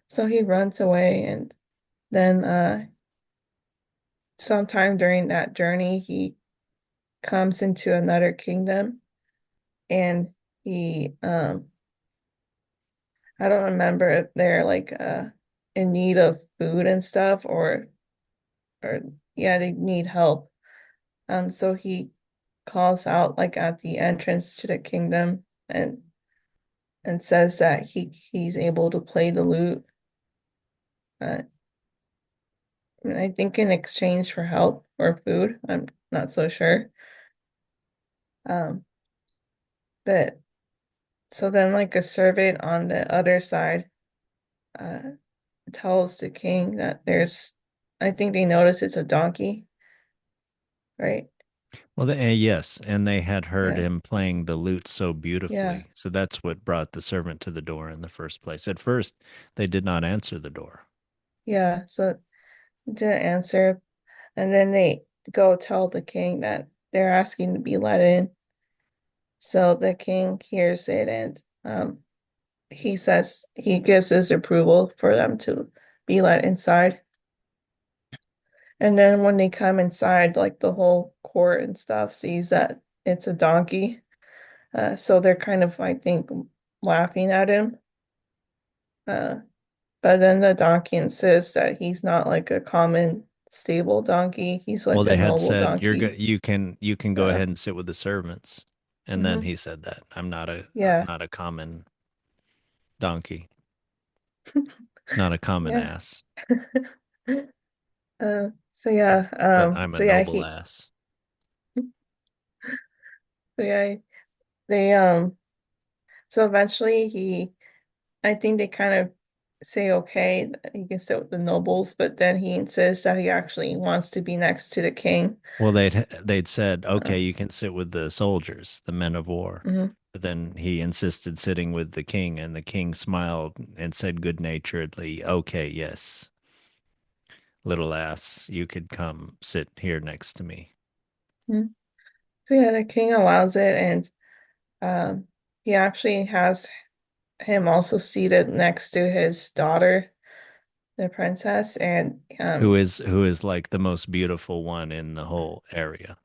So he runs away, and then sometime during that journey he comes into another kingdom, and he I don't remember if they're like in need of food and stuff, or yeah, they need help. So he calls out like at the entrance to the kingdom, and says that he's able to play the lute. Uh, I think in exchange for help or food. I'm not so sure. Um, but so then like a servant on the other side uh tells the king that there's, I think they notice it's a donkey, right? Well, yes, and they had heard Yeah. him playing the lute so Yeah. beautifully. So that's what brought the servant to the door in the first place. At first, they did not answer the door. Yeah. So didn't answer. And then they go tell the king that they're asking to be let in. So the king hears it, and he says he gives his approval for them to be let inside. And then when they come inside, like the whole court and stuff sees that it's a donkey. So they're kind of, I think, laughing at him. Uh, but then the donkey insists that he's not like a common stable donkey. He's Well, like a they had noble said donkey. you can go Uh, ahead and sit with the servants. And then mhm. he said that I'm Yeah. not a common donkey, not a common Yeah. ass, So yeah, but I'm a so yeah, noble he, ass. so yeah, they, so eventually I think they kind of say, okay, he can sit with the nobles, but then he insists that he actually wants to be next to the king. Well, they'd said, Uh, "Okay, you can sit with the soldiers, the men of war." mhm. But then he insisted sitting with the king, and the king smiled and said good-naturedly, "Okay, yes, little ass, you could come sit here next to me." Mhm. So yeah, the king allows it, and he actually has him also seated next to his daughter, the princess, and Who is like the most beautiful one in the whole area.